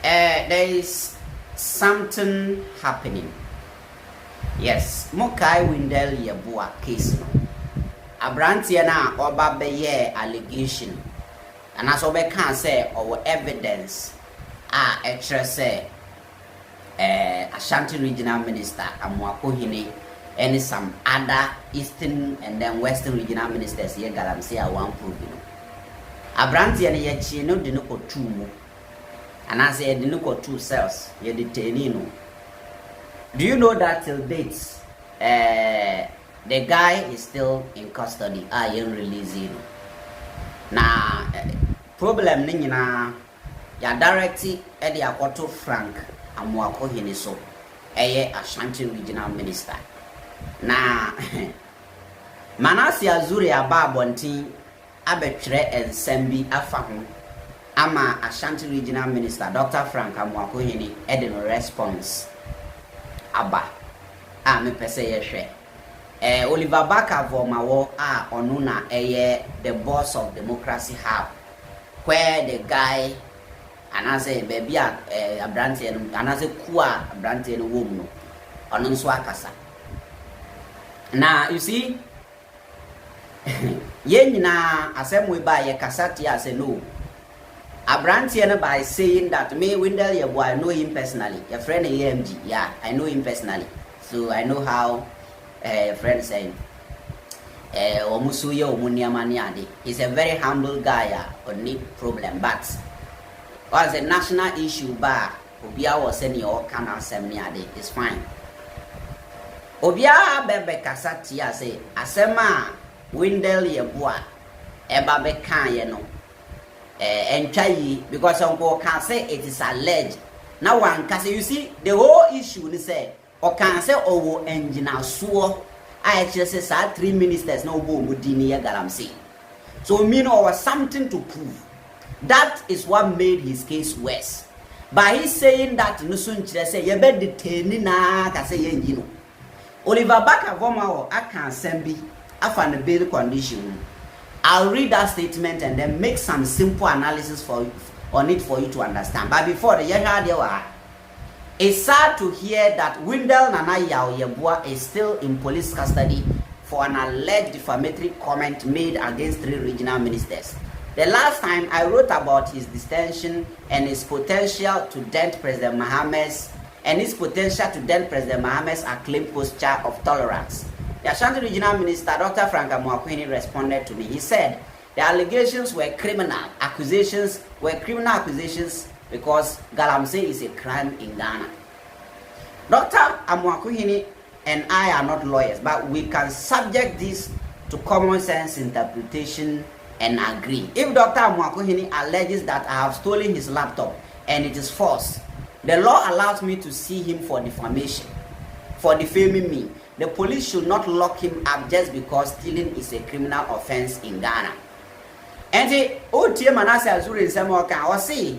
there is something happening. Yes, Mokai Wendell Yabua case no. Abrantia na oba beye allegation. And as we can say our evidence say Ashanti Regional Minister Amoakohene and some other Eastern and then Western Regional Ministers here galamsey one prove you know. Abrantia na ye no de no ko 2 mo. And I say de no ko 2 cells ye detain no. Do you know that till date the guy is still in custody. I am releasing. Now, problem ni na ya directly e de akoto Frank Amoakohene so eye Ashanti Regional Minister. Na Manasseh Azure aba abontin abetwere ensembi afa ho ama Ashanti Regional Minister Dr. Frank Amoakohene e de no response aba me pese ye hwe Oliver Baka Vomawo onu na the boss of Democracy Hub, where the guy anase baby abranti anase kuwa abranti no wom no onu nso akasa. Na you see ye nyina asem we ba ye kasati ase no abranti no by saying that me Wendell ye boy I know him personally, your friend AMG, yeah, I know him personally, so I know how friend saying omusuye omuniamani ade. He's a very humble guy only problem, but as a national issue bar obia was any or can assembly ade is fine. Obia bebe kasati ase asema Wendell yeboa eba be kan ye no entwai because uncle can say it is alleged. Now one can say, you see the whole issue ni say or can say owo engineer so I just say 3 ministers no bo mudini ya galamsey. So mean or something to prove. That is what made his case worse. By he saying that no soon say you be detain na ka say engine. Oliver Baka Voma I can send be after the bail condition. I'll read that statement and then make some simple analysis on it for you to understand. But before the year it's sad to hear that Wendell Nana Yeboah is still in police custody for an alleged defamatory comment made against 3 regional ministers. The last time I wrote about his detention and his potential to dent President Mohammed's acclaimed posture of tolerance. The Ashanti Regional Minister, Dr. Frank Amoakohene, responded to me. He said the allegations were criminal accusations because galamsey is a crime in Ghana. Dr. Amoakohene and I are not lawyers, but we can subject this to common sense interpretation and agree. If Dr. Amoakohene alleges that I have stolen his laptop and it is false, the law allows me to sue him for defamation, for defaming me. The police should not lock him up just because stealing is a criminal offense in Ghana. And the Manasseh Azure in Samoa or say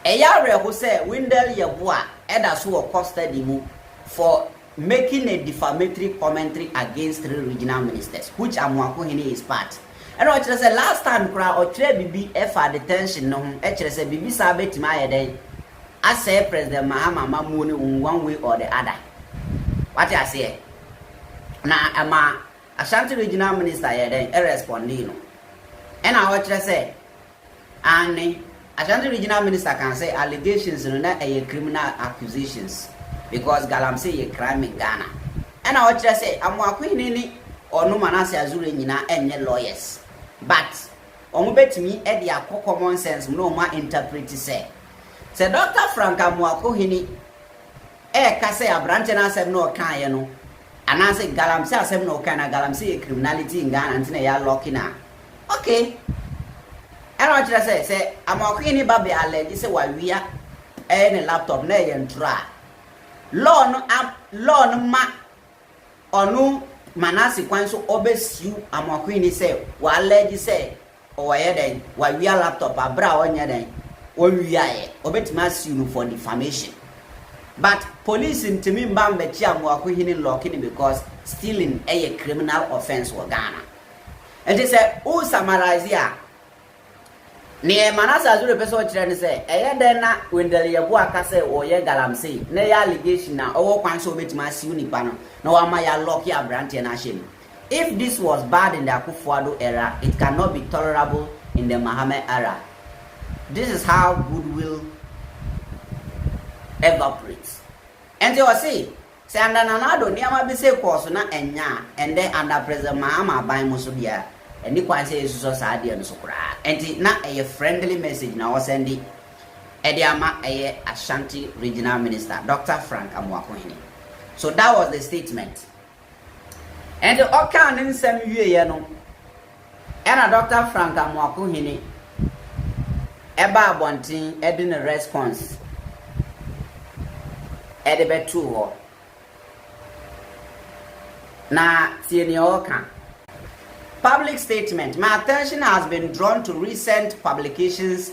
Eyare who say Wendell Yeboah Edasu custody mu for making a defamatory commentary against 3 regional ministers, which Amoakohene is part. And what I said last time, or Bibi for detention, no, actually said Bibi Sabet my day. I say President Mahama Mamuni in one way or the other. What I say now, Ama Ashanti Regional Minister, then responding. And I what I say, and Ashanti Regional Minister can say allegations are not a criminal accusations because galamsey a crime in Ghana. And I what I say, Amoakohene or no Manasseh Azure nyina enye lawyers. But bet me e dia common sense no ma interpret say. Say Dr. Frank Amoakohene ka say abrante na asem no kan ye no. Ana say galamsey asem no kan na galamsey a criminality in Ghana until ya locking na. Okay. And what I say Amoakohene baby allege say wa wia any laptop na ye ntra. Law no ma onu Manasseh kwanso obesiu Amoakohene say wa allege say o ye den wa wia laptop abra onya den o wia ye obetima sue for defamation. But police in Timimba Bechi Amoakohene locking because stealing a criminal offense for Ghana. And they say, who summarize here? near Manasseh Azure person children say, then Wendell Yabuaka say, or ye galamsey, nay allegation now, or quanso bit my sunipano, no amaya lucky a branch and ashim. If this was bad in the Akufo-Addo era, it cannot be tolerable in the Mohammed era. This is how goodwill evaporates. And you see, say under Nanado, near be say course na enya, and then under President Mahama by Musubia, and the quite say so sad and so cry. And it not a friendly message now send it. Ediama a Ashanti Regional Minister, Dr. Frank Amoakohene. So that was the statement. And the account in some year, no, and Dr. Frank Amoakohene, eba wanting adding a response. Edebe two na Oka. Public statement. My attention has been drawn to recent publications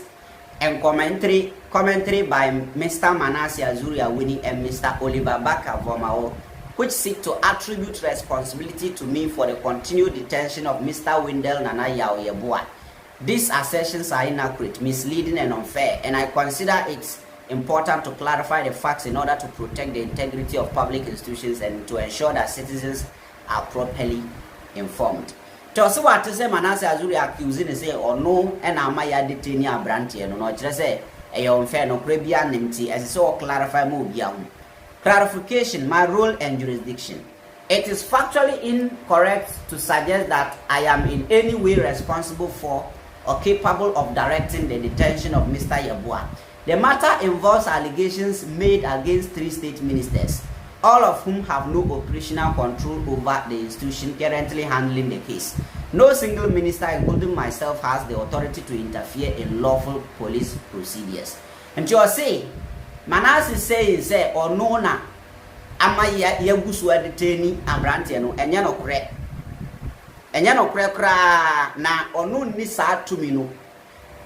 and commentary by Mr. Manasseh Azure winning and Mr. Oliver Baka Vomao, which seek to attribute responsibility to me for the continued detention of Mr. Wendell Nanaya Oyeboa. These assertions are inaccurate, misleading, and unfair, and I consider it important to clarify the facts in order to protect the integrity of public institutions and to ensure that citizens are properly informed. To see what to say Manasseh Azure accusing say or no and amaya detain ya branch no just say a unfair no prebia nimti as so clarify mo bia. Clarification, my role and jurisdiction. It is factually incorrect to suggest that I am in any way responsible for or capable of directing the detention of Mr. Yeboah. The matter involves allegations made against 3 state ministers, all of whom have no operational control over the institution currently handling the case. No single minister, including myself, has the authority to interfere in lawful police procedures. And you say, Manasseh say, or no na, ama yagusu edeteni abrante no, enya no kre. Enya no kre kra na onu ni sa tumi no.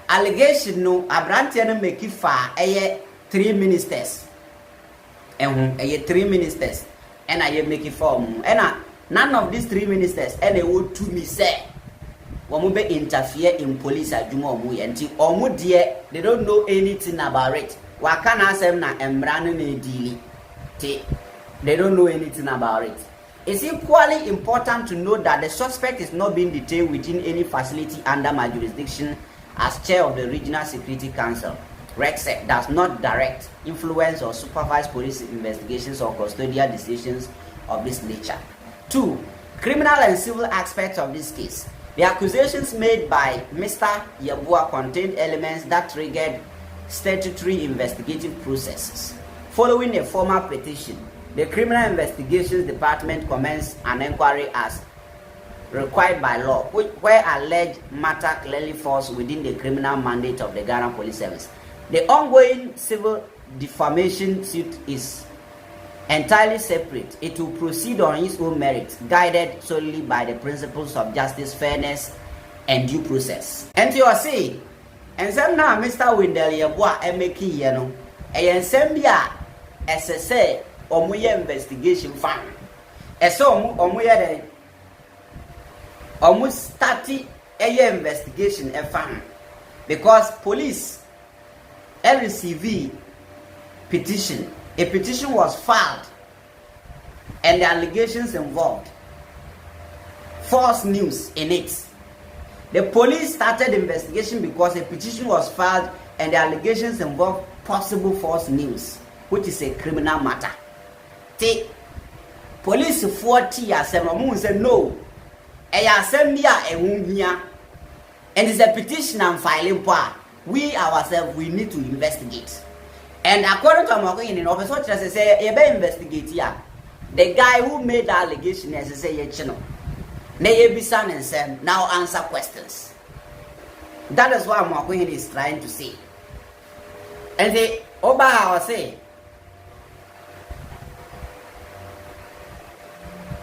Allegation no abrante no make fa eye 3 ministers. Eye 3 ministers. And I make it form. And none of these 3 ministers and they would to me say womu be interfere in police adwuma omu enti omu de they don't know anything about it. Waka na asem na emra no na edili. They don't know anything about it. It's equally important to note that the suspect is not being detained within any facility under my jurisdiction as chair of the Regional Security Council. RECSEC does not direct, influence, or supervise police investigations or custodial decisions of this nature. 2. Criminal and civil aspects of this case. The accusations made by Mr. Yeboah contained elements that triggered statutory investigative processes. Following a formal petition, the Criminal Investigations Department commenced an inquiry as required by law, where alleged matter clearly falls within the criminal mandate of the Ghana Police Service. The ongoing civil defamation suit is entirely separate. It will proceed on its own merit, guided solely by the principles of justice, fairness, and due process. And you are saying, and some now Mr. Wendell Yeboah making yeno, and Sambia SSA or Muya investigation fund. And so Omuya almost 30 a investigation a fund because police LCV petition. A petition was filed and the allegations involved false news in it. The police started investigation because a petition was filed and the allegations involved possible false news, which is a criminal matter. The police 40 years said no. And it's a petition and filing part. We ourselves, we need to investigate. And according to Amoakohene, in officer say, you better investigate here. The guy who made the allegation as say, and said, now answer questions. That is what Amoakohene is trying to say. And the Oba say,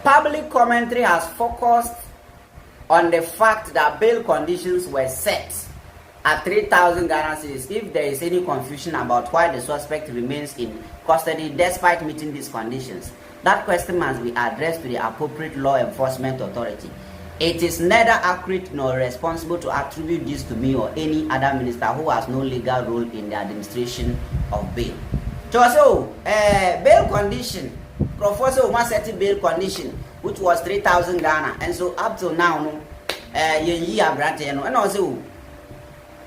public commentary has focused on the fact that bail conditions were set at 3,000 Ghana cedis if there is any confusion about why the suspect remains in custody despite meeting these conditions. That question must be addressed to the appropriate law enforcement authority. It is neither accurate nor responsible to attribute this to me or any other minister who has no legal role in the administration of bail. So, bail condition, Professor Uma set bail condition, which was 3,000 Ghana, and so up till now, no, and also,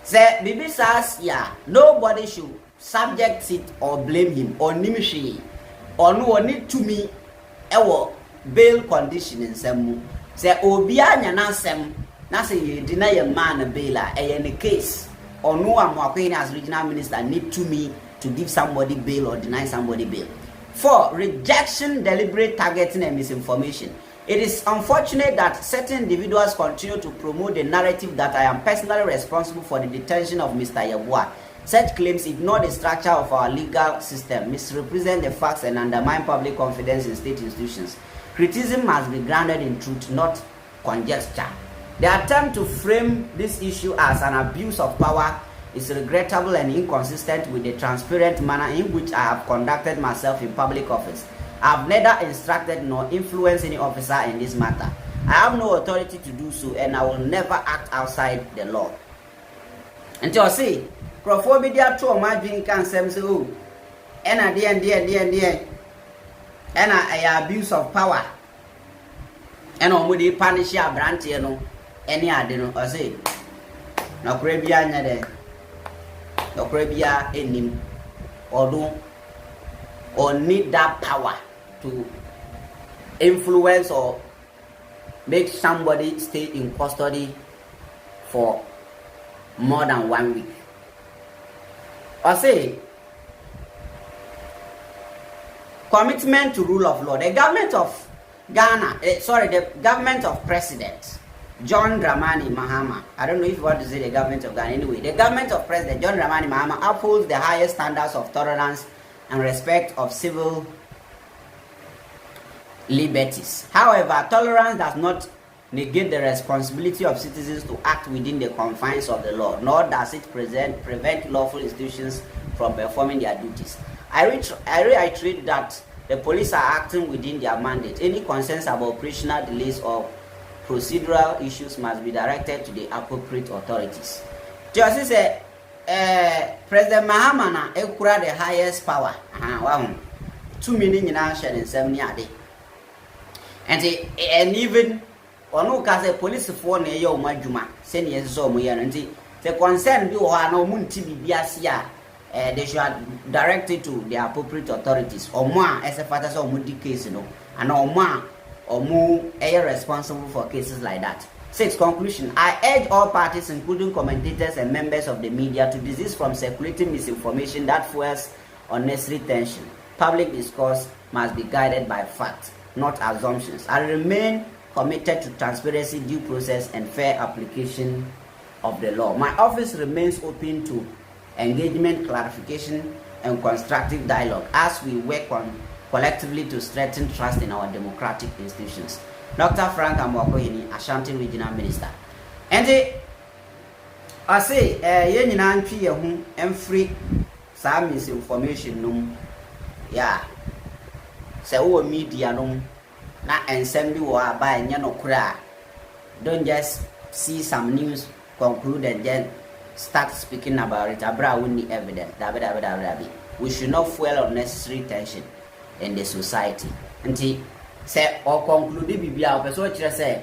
say, Bibi says, yeah, nobody should subject it or blame him or nimishi or no need to me, bail condition in some. Say obia nyana sem na say you deny a man a bail any case or no Amoakohene as regional minister need to me to give somebody bail or deny somebody bail. 4. Rejection, deliberate targeting and misinformation. It is unfortunate that certain individuals continue to promote the narrative that I am personally responsible for the detention of Mr. Yeboah. Such claims ignore the structure of our legal system, misrepresent the facts and undermine public confidence in state institutions. Criticism must be grounded in truth, not conjecture. The attempt to frame this issue as an abuse of power is regrettable and inconsistent with the transparent manner in which I have conducted myself in public office. I have neither instructed nor influenced any officer in this matter. I have no authority to do so, and I will never act outside the law. Until I say, Crophobia to my drink and say, oh, and at the end, and I abuse of power. And on would punish your brand, you know, any other, or say, no crabia, no crabia in him, or do, or need that power to influence or make somebody stay in custody for more than 1 week. Or say, commitment to rule of law. The government of Ghana, the government of President John Dramani Mahama. I don't know if you want to say the government of Ghana. Anyway, the government of President John Dramani Mahama upholds the highest standards of tolerance and respect of civil liberties. However, tolerance does not negate the responsibility of citizens to act within the confines of the law, nor does it prevent lawful institutions from performing their duties. I reiterate that the police are acting within their mandate. Any concerns about operational delays or procedural issues must be directed to the appropriate authorities. Just say, President Mahama na ekura the highest power. 2 million in action in 7 years. And even ono ka say police for na ye o madwuma se ne ye so mo ye no nti the concern bi o ha na o munti bibiase a they should direct it to the appropriate authorities. Omo a as a father so omo di case no and omo responsible for cases like that. 6. Conclusion. I urge all parties, including commentators and members of the media, to desist from circulating misinformation that fuels unnecessary tension. Public discourse must be guided by facts, not assumptions. I remain committed to transparency, due process, and fair application of the law. My office remains open to engagement, clarification, and constructive dialogue as we work on collectively to strengthen trust in our democratic institutions. Dr. Frank Amoakohene, Ashanti Regional Minister. And I say, yen nanti yehu free some misinformation num. Yeah. Say o media num na ensem bi wo aba enya no kura. Don't just see some news, conclude and then start speaking about it. Abra we need evidence. We should not fuel unnecessary tension in the society. Until say or conclude bibia person kire say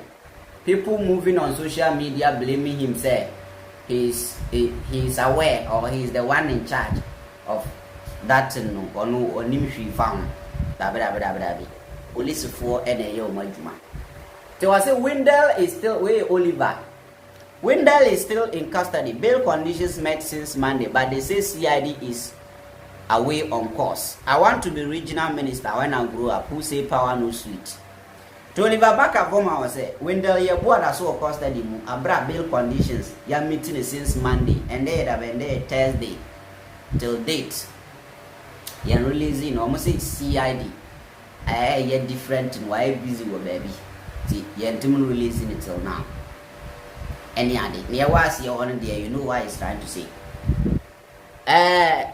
people moving on social media blaming him say he's aware or he's the one in charge of that no or no onimhwi found police for ene yo majuma. They was say Wendell is still Wendell is still in custody. Bail conditions met since Monday, but they say CID is away on course. I want to be regional minister when I grow up who say power no sweet. To Oliver Baka Boma was say Wendell Yeboah so custody mu abra bail conditions ya meeting since Monday and they have been there Thursday till date. You releasing almost say CID. You're different and why busy with baby. See, you're releasing it till now. Any other near was your on there, you know why he's trying to say.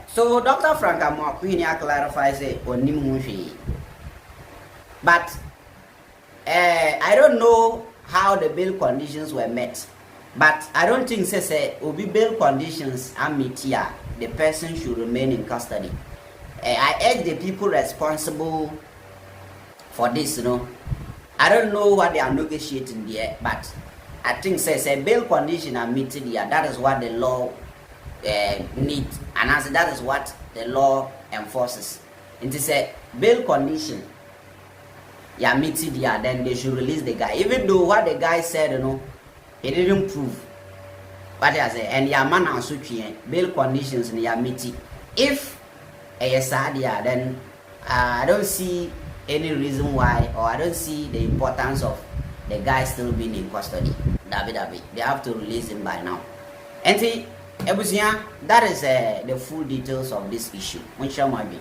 So Dr. Frank Amoakohene clarifies it on Nimushi. But I don't know how the bail conditions were met. But I don't think say will be bail conditions and meet here, the person should remain in custody. I urge the people responsible for this, I don't know what they are negotiating there, but I think say bail condition are meted here. That is what the law needs, and as that is what the law enforces. It is a bail condition. Yeah, meted here, then they should release the guy. Even though what the guy said, he didn't prove what he said, and your man also bail conditions in your meeting. If a sad, then I don't see any reason why, or I don't see the importance of the guy still being in custody. They have to release him by now. And see, that is the full details of this issue. Which shall be.